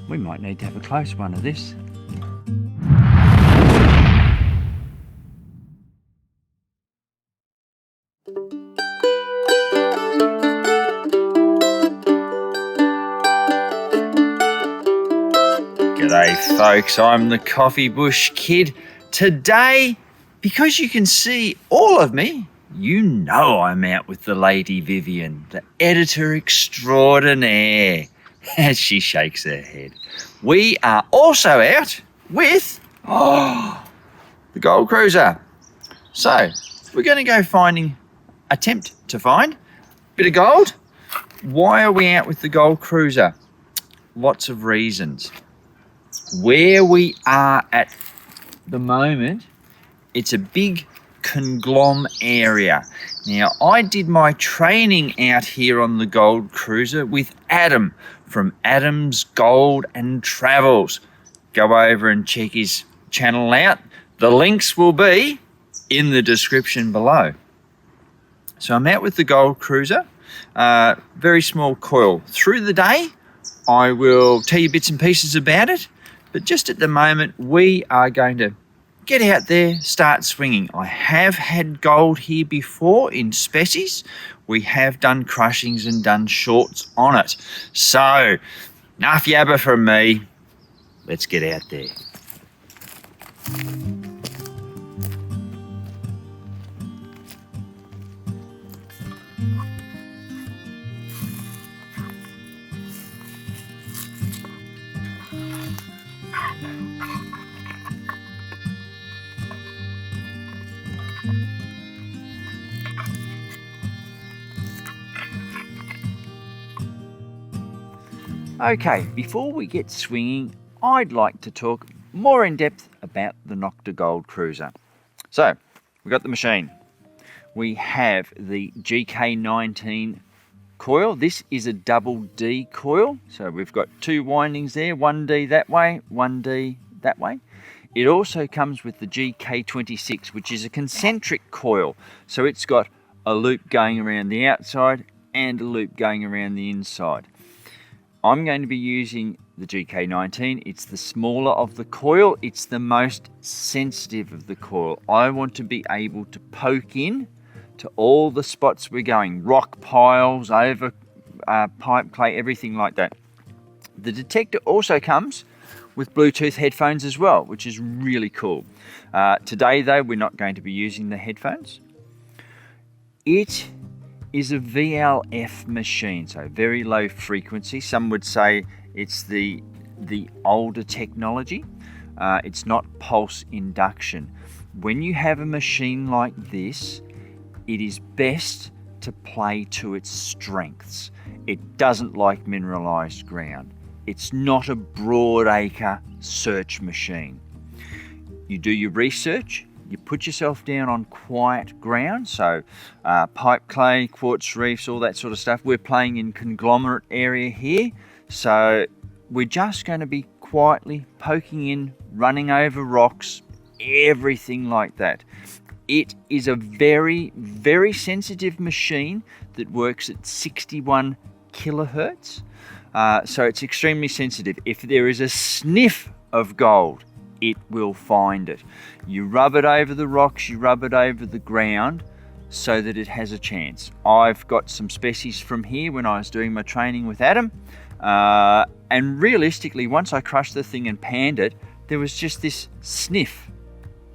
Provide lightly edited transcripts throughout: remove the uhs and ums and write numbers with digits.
We might need to have a close one of this. G'day folks, I'm the Coffee Bush Kid. Today, because you can see all of me, you know I'm out with the Lady Vivian, the editor extraordinaire, as she shakes her head. We are also out with the Gold Kruzer. So, we're going to go attempt to find a bit of gold. Why are we out with the Gold Kruzer? Lots of reasons. Where we are at the moment, it's a big conglom area. Now, I did my training out here on the Gold Kruzer with Adam from Adam's Gold and Travels. Go over and check his channel out. The links will be in the description below. So I'm out with the Gold Kruzer, very small coil. Through the day, I will tell you bits and pieces about it, but just at the moment, we are going to get out there, start swinging. I have had gold here before in species. We have done crushings and done shorts on it. So, enough yabba from me. Let's get out there. Okay, before we get swinging, I'd like to talk more in depth about the Nokta Gold Kruzer. So, we've got the machine. We have the GK19 coil. This is a double D coil. So we've got two windings there, 1D that way, 1D that way. It also comes with the GK26, which is a concentric coil. So it's got a loop going around the outside and a loop going around the inside. I'm going to be using the GK19. It's the smaller of the coil. It's the most sensitive of the coil. I want to be able to poke in to all the spots we're going. Rock piles, over pipe clay, everything like that. The detector also comes with Bluetooth headphones as well, which is really cool. Today though, we're not going to be using the headphones. It is a VLF machine, so very low frequency. Some would say it's the older technology. It's not pulse induction. When you have a machine like this, it is best to play to its strengths. It doesn't like mineralized ground. It's not a broadacre search machine. You do your research, you put yourself down on quiet ground, so pipe clay, quartz reefs, all that sort of stuff. We're playing in conglomerate area here, so we're just going to be quietly poking in, running over rocks, everything like that. It is a very, very sensitive machine that works at 61 kilohertz, so it's extremely sensitive. If there is a sniff of gold, it will find it. You rub it over the rocks, you rub it over the ground so that it has a chance. I've got some species from here when I was doing my training with Adam, and realistically, once I crushed the thing and panned it, there was just this sniff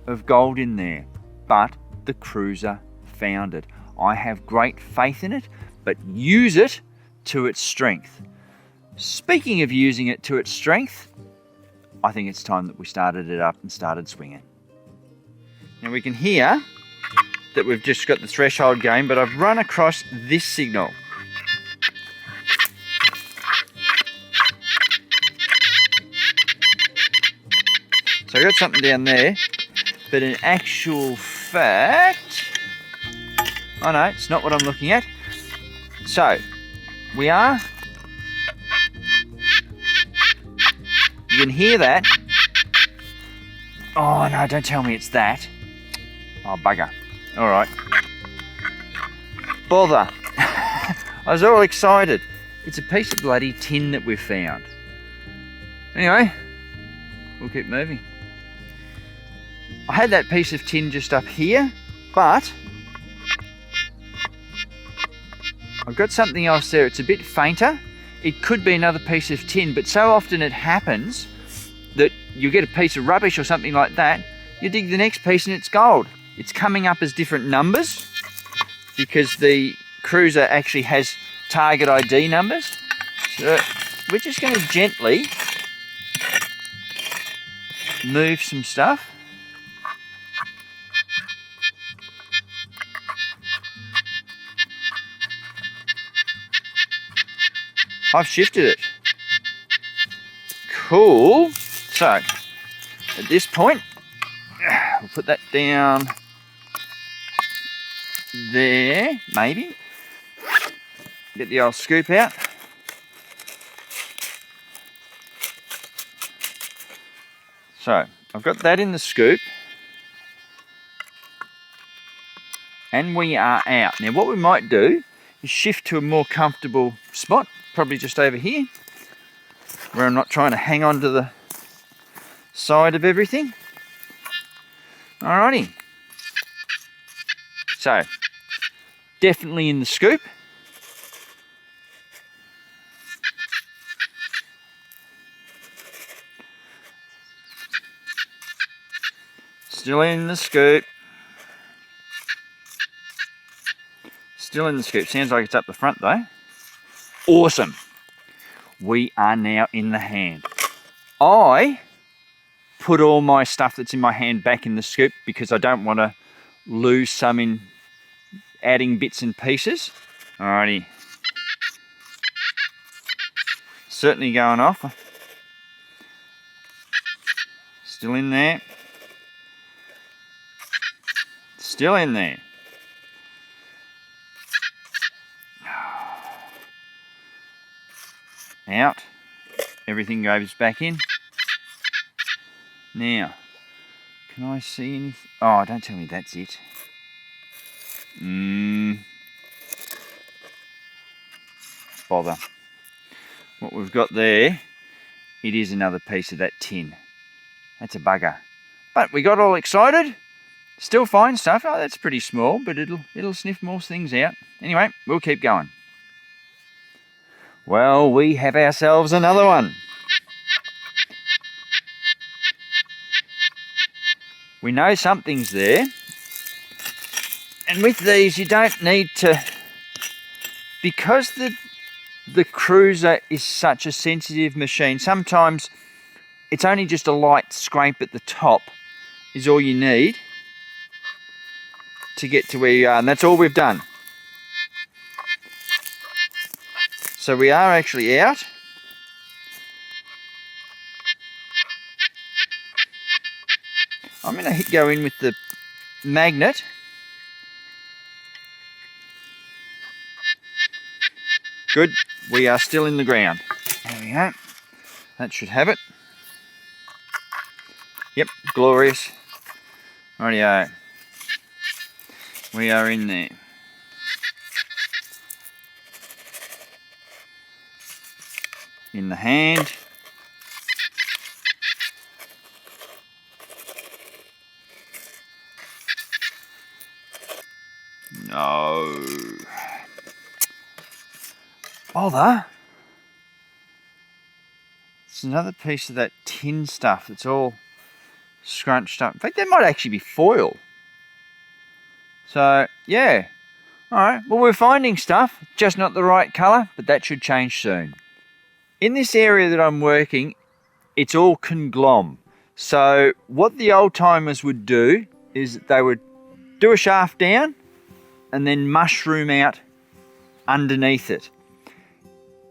of gold in there, but the Kruzer found it. I have great faith in it, but use it to its strength. Speaking of using it to its strength, I think it's time that we started it up and started swinging. Now we can hear that we've just got the threshold going, but I've run across this signal. So I got something down there, but in actual fact, oh no, it's not what I'm looking at. So we are. You can hear that. Oh no, don't tell me it's that. Oh bugger. All right. Bother. I was all excited. It's a piece of bloody tin that we've found. Anyway, we'll keep moving. I had that piece of tin just up here, but I've got something else there. It's a bit fainter. It could be another piece of tin, but so often it happens that you get a piece of rubbish or something like that, you dig the next piece and it's gold. It's coming up as different numbers because the Kruzer actually has target ID numbers. So we're just going to gently move some stuff. I've shifted it. Cool. So, at this point, we'll put that down there, maybe. Get the old scoop out. So, I've got that in the scoop. And we are out. Now, what we might do is shift to a more comfortable spot, probably just over here, where I'm not trying to hang on to the side of everything. Alrighty. So, definitely in the scoop. Still in the scoop. Still in the scoop. Sounds like it's up the front though. Awesome. We are now in the hand. I put all my stuff that's in my hand back in the scoop because I don't want to lose some in adding bits and pieces. Alrighty. Certainly going off. Still in there. Still in there. Out. Everything goes back in. Now, can I see anything? Oh, don't tell me that's it. Bother. What we've got there, it is another piece of that tin. That's a bugger. But we got all excited. Still fine stuff. Oh, that's pretty small, but it'll sniff more things out. Anyway, we'll keep going. Well, we have ourselves another one. We know something's there. And with these, you don't need to, because the Kruzer is such a sensitive machine, sometimes it's only just a light scrape at the top is all you need to get to where you are, and that's all we've done. So we are actually out. I'm going to go in with the magnet. Good, we are still in the ground. There we go. That should have it. Yep, glorious. Rightio. We are in there. In the hand. No. Bother. It's another piece of that tin stuff that's all scrunched up. In fact, that might actually be foil. So, yeah. Alright, well, we're finding stuff, just not the right colour, but that should change soon. In this area that I'm working, it's all conglom. So, what the old timers would do is they would do a shaft down and then mushroom out underneath it.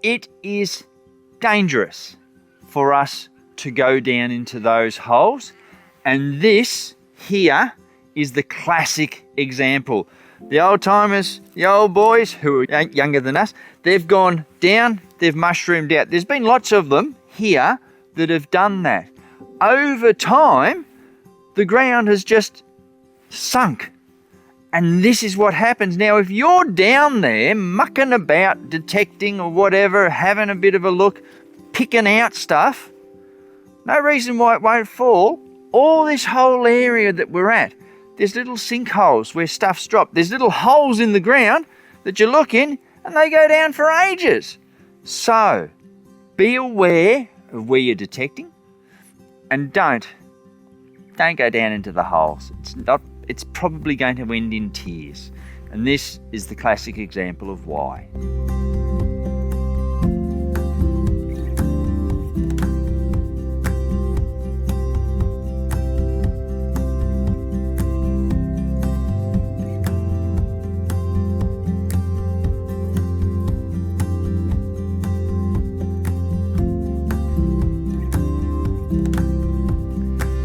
It is dangerous for us to go down into those holes, and this here is the classic example. The old timers, the old boys who are younger than us, they've gone down, they've mushroomed out. There's been lots of them here that have done that. Over time, the ground has just sunk. And this is what happens. Now, if you're down there mucking about, detecting or whatever, having a bit of a look, picking out stuff, No reason why it won't fall. All this whole area that we're at, there's little sinkholes where stuff's dropped. There's little holes in the ground that you look in and they go down for ages. So be aware of where you're detecting and don't go down into the holes. It's probably going to end in tears. And this is the classic example of why.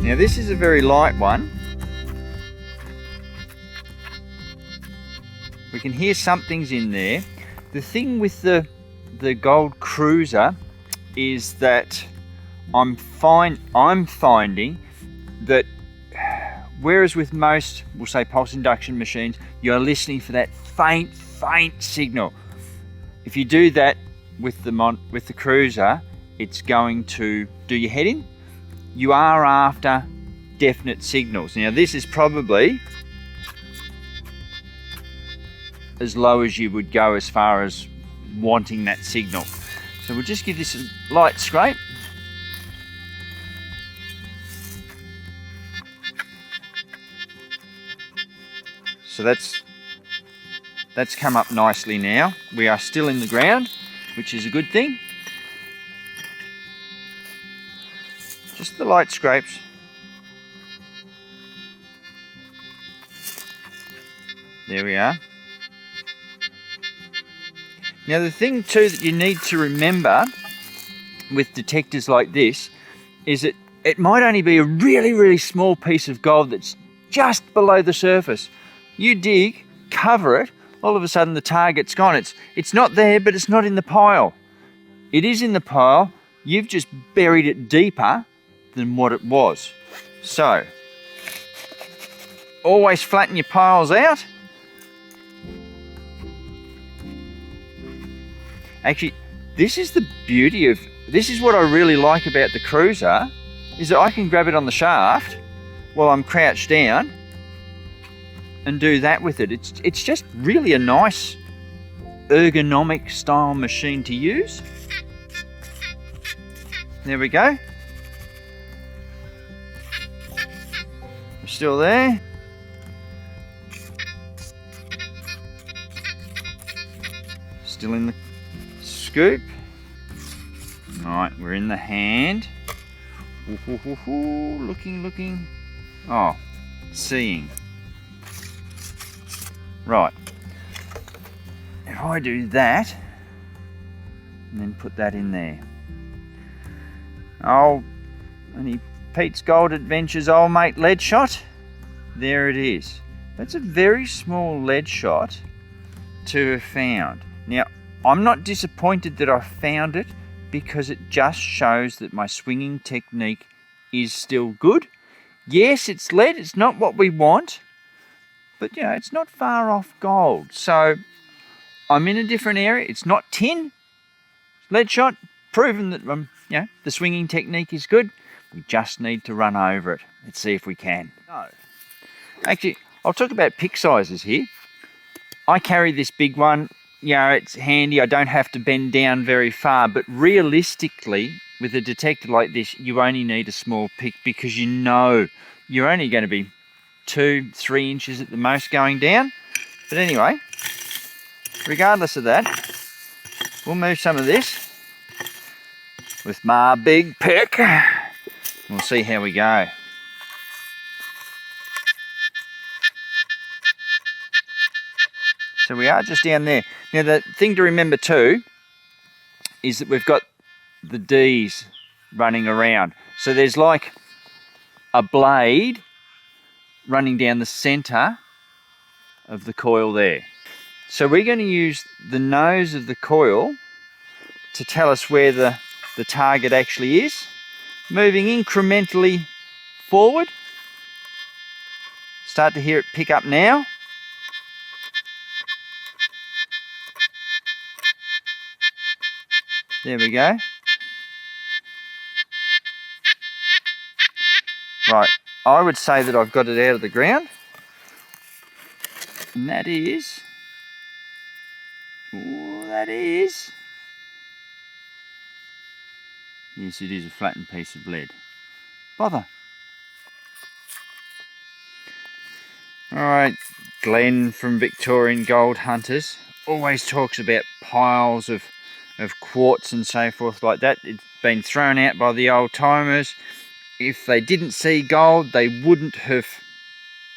Now this is a very light one. We can hear something's in there. The thing with the Gold Kruzer is that I'm finding that whereas with most, we'll say pulse induction machines, you're listening for that faint signal. If you do that with the Kruzer, it's going to do your head in. You are after definite signals. Now this is probably as low as you would go as far as wanting that signal. So we'll just give this a light scrape. So that's come up nicely now. We are still in the ground, which is a good thing. Just the light scrapes. There we are. Now the thing too that you need to remember with detectors like this is that it might only be a really small piece of gold that's just below the surface. You dig, cover it, all of a sudden the target's gone. It's not there, but it's not in the pile. It is in the pile. You've just buried it deeper than what it was. So always flatten your piles out. Actually, this is the beauty of, this is what I really like about the Kruzer, is that I can grab it on the shaft while I'm crouched down and do that with it. It's just really a nice ergonomic style machine to use. There we go. Still there. Still in the scoop. Right, we're in the hand. Looking. Oh, seeing. Right. If I do that, and then put that in there. Oh, only Pete's Gold Adventures old mate lead shot. There it is. That's a very small lead shot to have found. Now, I'm not disappointed that I found it because it just shows that my swinging technique is still good. Yes, it's lead, it's not what we want, but you know, it's not far off gold. So I'm in a different area. It's not tin. Lead shot, proven that you know, the swinging technique is good. We just need to run over it. Let's see if we can. No. Actually, I'll talk about pick sizes here. I carry this big one. You know, it's handy. I don't have to bend down very far, but realistically, with a detector like this, you only need a small pick because you know you're only going to be 2-3 inches at the most going down. But anyway, regardless of that, we'll move some of this with my big pick. We'll see how we go. So we are just down there. Now the thing to remember too is that we've got the D's running around. So there's like a blade running down the center of the coil there. So we're going to use the nose of the coil to tell us where the target actually is. Moving incrementally forward. Start to hear it pick up now. There we go. Right, I would say that I've got it out of the ground. And that is... Ooh, that is... Yes, it is a flattened piece of lead. Bother. Alright, Glenn from Victorian Gold Hunters always talks about piles of quartz and so forth like that. It's been thrown out by the old timers. If they didn't see gold, they wouldn't have,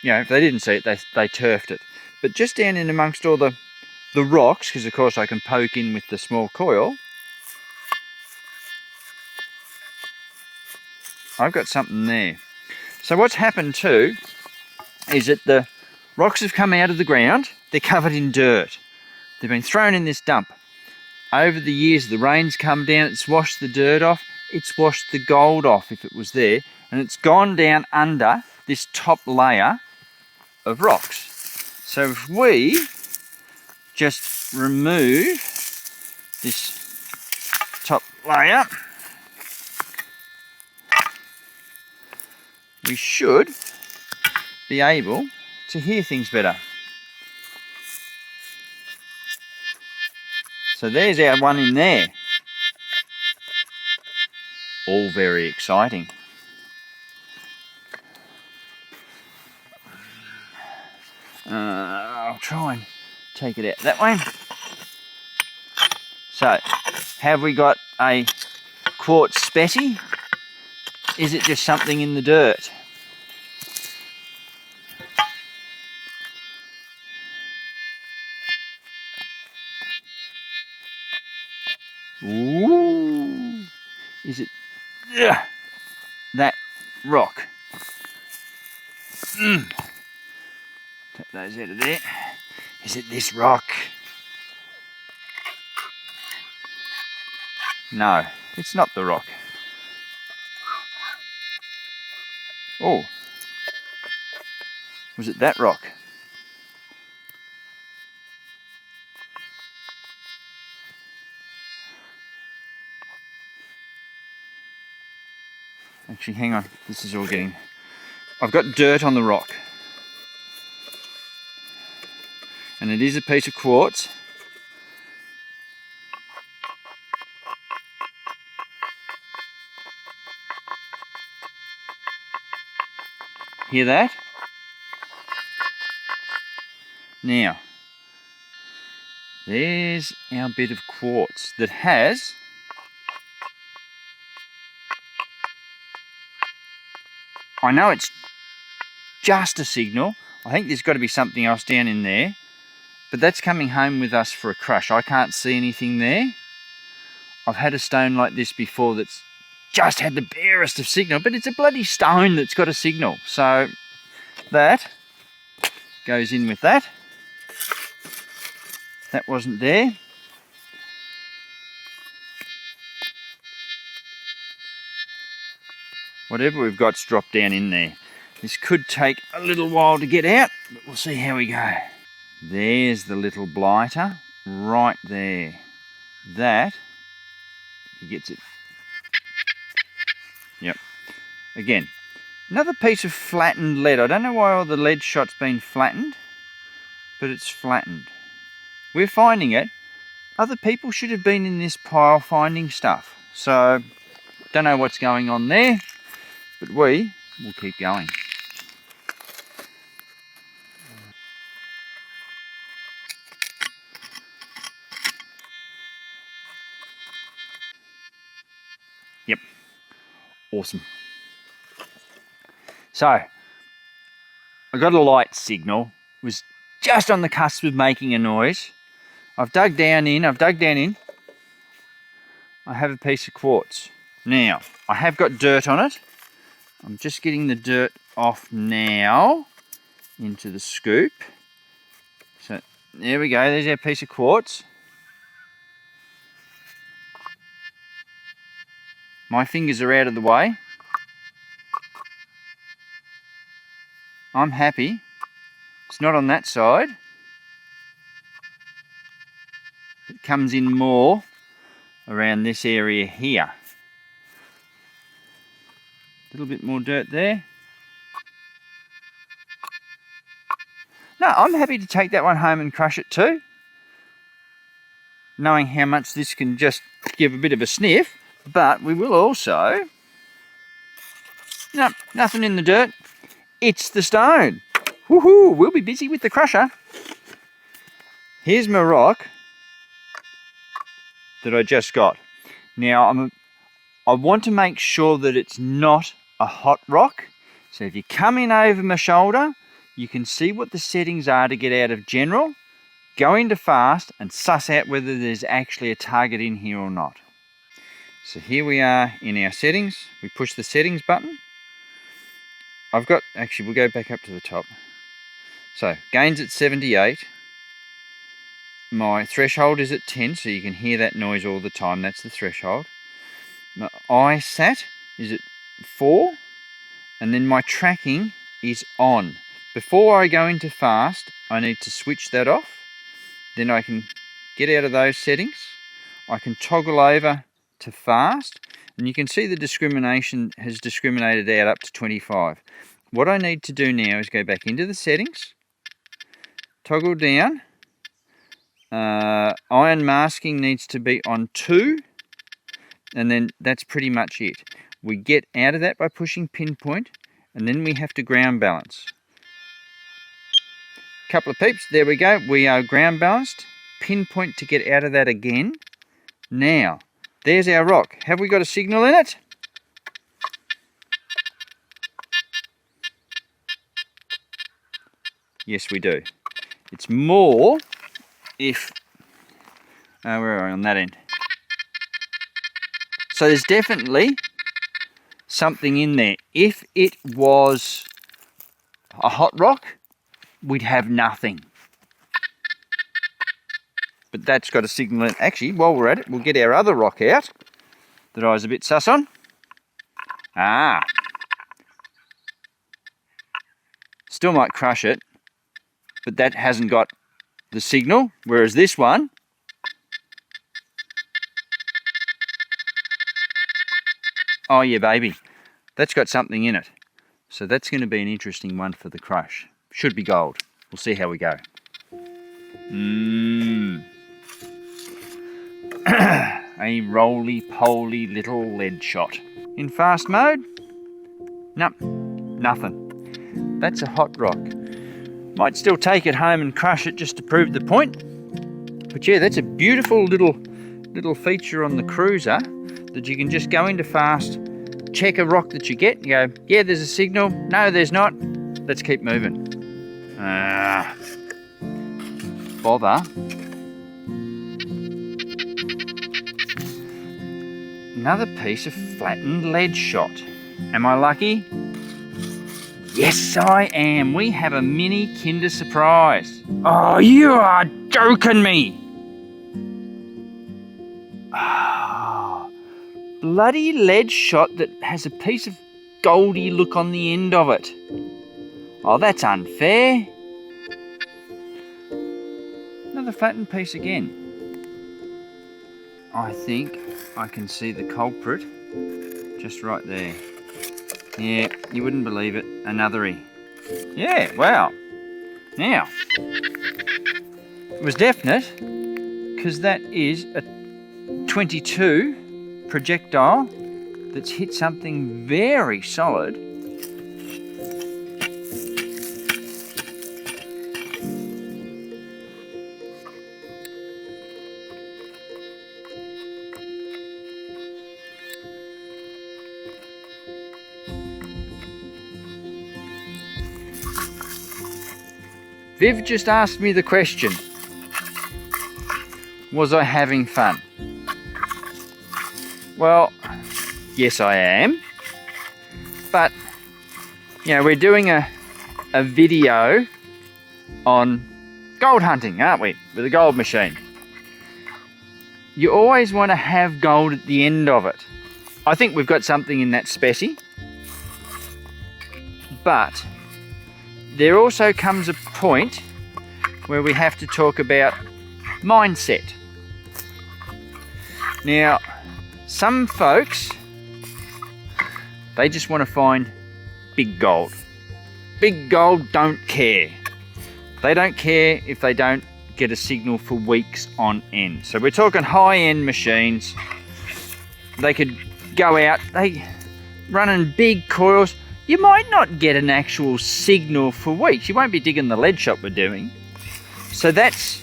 if they didn't see it, they turfed it. But just down in amongst all the rocks, because of course I can poke in with the small coil, I've got something there. So what's happened too is that the rocks have come out of the ground. They're covered in dirt. They've been thrown in this dump. Over the years, the rain's come down, it's washed the dirt off, it's washed the gold off if it was there, and it's gone down under this top layer of rocks. So if we just remove this top layer, we should be able to hear things better. So there's our one in there. All very exciting. I'll try and take it out that way. So, have we got a quartz spetty? Is it just something in the dirt? Ooh, is it that rock? Take those out of there. Is it this rock? No, it's not the rock. Oh, was it that rock? Actually, hang on, this is all getting... I've got dirt on the rock. And it is a piece of quartz. Hear that? Now, there's our bit of quartz that has I know it's just a signal. I think there's got to be something else down in there. But that's coming home with us for a crush. I can't see anything there. I've had a stone like this before that's just had the barest of signal, but it's a bloody stone that's got a signal. So that goes in with that. That wasn't there. Whatever we've got's dropped down in there. This could take a little while to get out, but we'll see how we go. There's the little blighter right there. That, he gets it. Yep. Again, another piece of flattened lead. I don't know why all the lead shot's been flattened, but it's flattened. We're finding it. Other people should have been in this pile finding stuff. So, don't know what's going on there, but we will keep going. Yep. Awesome. So, I got a light signal. It was just on the cusp of making a noise. I've dug down in. I have a piece of quartz. Now, I have got dirt on it. I'm just getting the dirt off now into the scoop. So, there we go. There's our piece of quartz. My fingers are out of the way. I'm happy. It's not on that side. It comes in more around this area here. A little bit more dirt there. No, I'm happy to take that one home and crush it too. Knowing how much this can just give a bit of a sniff, but we will also... No, nothing in the dirt. It's the stone. Woohoo, we'll be busy with the crusher. Here's my rock that I just got. Now, I want to make sure that it's not a hot rock. So if you come in over my shoulder, you can see what the settings are to get out of general, go into fast, and suss out whether there's actually a target in here or not. So here we are in our settings. We push the settings button. Actually, we'll go back up to the top. So, gain's at 78. My threshold is at 10, so you can hear that noise all the time. That's the threshold. My ISAT is at 4, and then my tracking is on. Before I go into fast, I need to switch that off. Then I can get out of those settings. I can toggle over to fast, and you can see the discrimination has discriminated out up to 25. What I need to do now is go back into the settings, toggle down. Iron masking needs to be on 2, and then that's pretty much it. We get out of that by pushing pinpoint, and then we have to ground balance. Couple of peeps, there we go, we are ground balanced. Pinpoint to get out of that again. Now, there's our rock. Have we got a signal in it? Yes, we do. It's more if... where are we on that end? So there's definitely something in there. If it was a hot rock, we'd have nothing. But that's got a signal in. Actually, while we're at it, we'll get our other rock out that I was a bit sus on. Still might crush it, but that hasn't got the signal, whereas this one, oh yeah baby, that's got something in it. So that's going to be an interesting one for the crush. Should be gold. We'll see how we go. A roly-poly little lead shot. In fast mode? Nope, nothing. That's a hot rock. Might still take it home and crush it just to prove the point. But yeah, that's a beautiful little feature on the Kruzer, that you can just go into fast, check a rock that you get, and go, yeah, there's a signal. No, there's not. Let's keep moving. Bother. Another piece of flattened lead shot. Am I lucky? Yes, I am. We have a mini Kinder Surprise. Oh, you are joking me. Oh, bloody lead shot that has a piece of goldy look on the end of it. Oh, that's unfair. Another flattened piece again. I think I can see the culprit just right there. Yeah, you wouldn't believe it. Anothery. Yeah, wow. Now, it was definite because that is a 22 projectile that's hit something very solid. Viv just asked me the question, was I having fun? Well, yes I am, but you know, we're doing a video on gold hunting, aren't we, with a gold machine. You always want to have gold at the end of it. I think we've got something in that specie, but there also comes a point where we have to talk about mindset. Now, some folks, they just want to find big gold. Big gold don't care. They don't care if they don't get a signal for weeks on end. So we're talking high-end machines. They could go out, they running big coils. You might not get an actual signal for weeks. You won't be digging the lead shot we're doing. So that's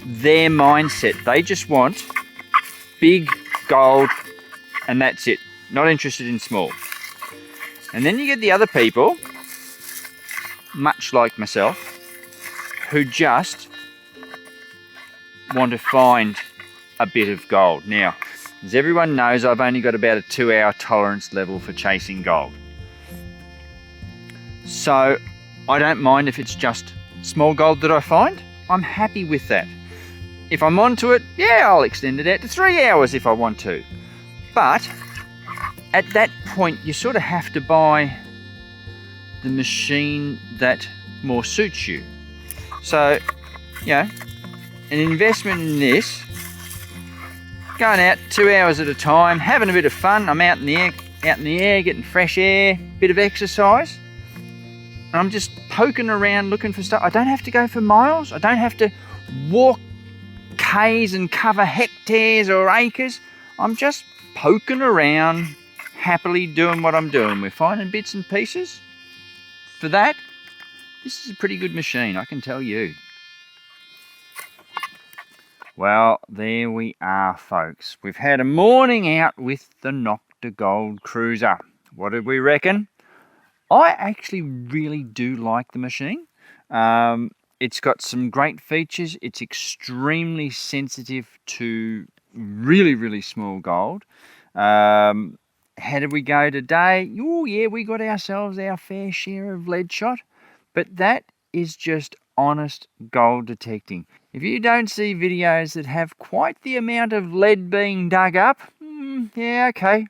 their mindset. They just want big gold and that's it. Not interested in small. And then you get the other people, much like myself, who just want to find a bit of gold. Now, as everyone knows, I've only got about a 2-hour tolerance level for chasing gold. So I don't mind if it's just small gold that I find. I'm happy with that. If I'm onto it, yeah, I'll extend it out to 3 hours if I want to. But at that point, you sort of have to buy the machine that more suits you. So, you know, an investment in this, going out 2 hours at a time, having a bit of fun. I'm out in the air, getting fresh air, bit of exercise. And I'm just poking around looking for stuff. I don't have to go for miles. I don't have to walk k's and cover hectares or acres. I'm just poking around, happily doing what I'm doing. We're finding bits and pieces. For that, this is a pretty good machine, I can tell you. Well, there we are, folks. We've had a morning out with the Nokta Gold Kruzer. What did we reckon? I actually really do like the machine. It's got some great features. It's extremely sensitive to really, really small gold. How did we go today? Oh yeah, we got ourselves our fair share of lead shot. But that is just honest gold detecting. If you don't see videos that have quite the amount of lead being dug up, yeah, okay.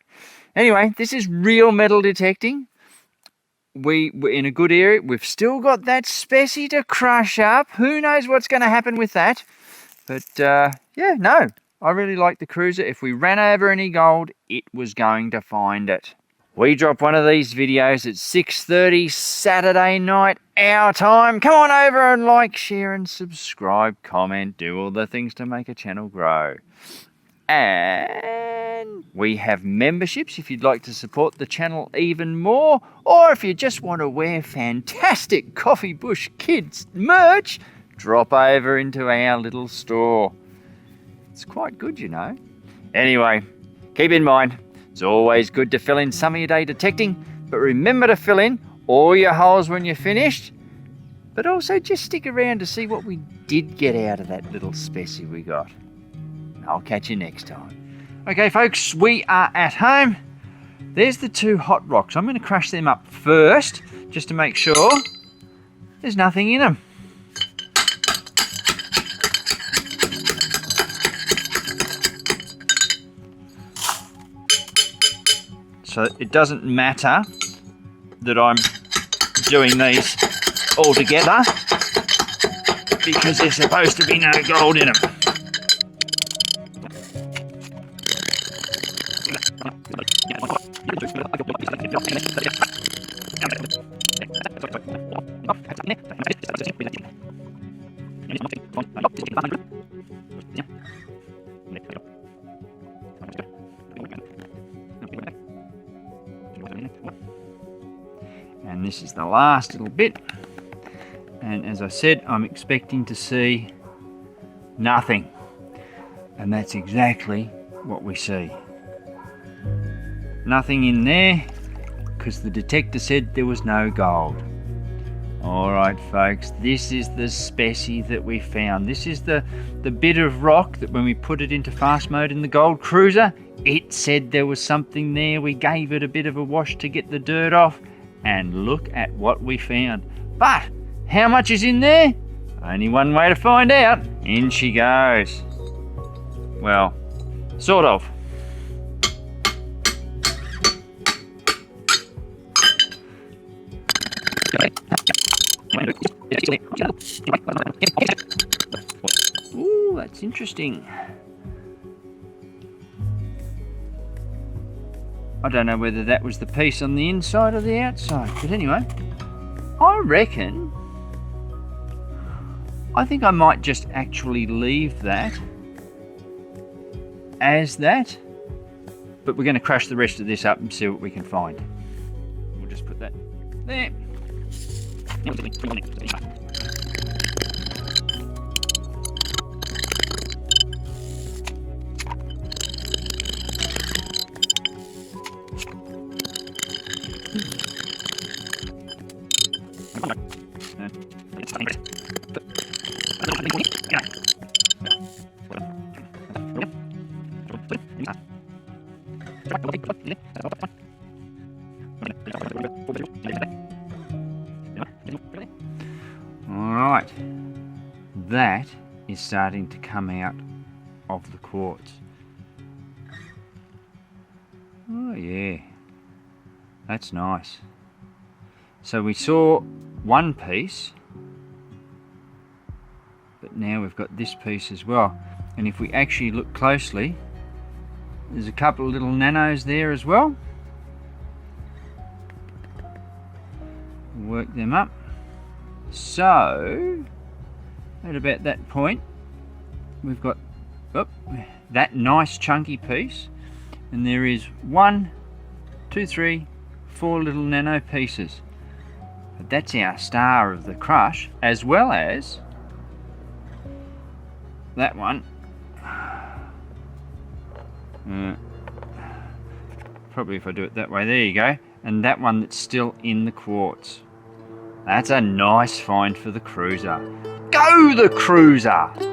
Anyway, this is real metal detecting. We're in a good area. We've still got that specie to crush up. Who knows what's going to happen with that? But yeah, no, I really like the Kruzer. If we ran over any gold, it was going to find it. We drop one of these videos at 6:30 Saturday night, our time. Come on over and like, share and subscribe, comment, do all the things to make a channel grow. And we have memberships if you'd like to support the channel even more, or if you just want to wear fantastic Coffee Bush Kids merch, drop over into our little store. It's quite good, you know. Anyway, keep in mind, it's always good to fill in some of your day detecting, but remember to fill in all your holes when you're finished, but also just stick around to see what we did get out of that little specie we got. I'll catch you next time. Okay, folks, we are at home. There's the two hot rocks. I'm going to crush them up first, just to make sure there's nothing in them. So it doesn't matter that I'm doing these all together, because there's supposed to be no gold in them. And this is the last little bit, and as I said, I'm expecting to see nothing, and that's exactly what we see. Nothing in there, because the detector said there was no gold. Alright folks, this is the specie that we found. This is the bit of rock that when we put it into fast mode in the Gold Kruzer, it said there was something there. We gave it a bit of a wash to get the dirt off, and look at what we found. But how much is in there? Only one way to find out. In she goes. Well, sort of. Ooh, that's interesting. I don't know whether that was the piece on the inside or the outside, but anyway, I reckon I think I might just actually leave that as that, but we're going to crush the rest of this up and see what we can find. We'll just put that there. Alright, that is starting to come out of the quartz. Oh yeah, that's nice. So we saw one piece, but now we've got this piece as well. And if we actually look closely, there's a couple of little nanos there as well. Work them up. So at about that point, we've got that nice chunky piece, and there is 1, 2, 3, 4 little nano pieces. But that's our star of the crush, as well as that one. Probably if I do it that way, there you go. And that one that's still in the quartz. That's a nice find for the Kruzer. Go the Kruzer!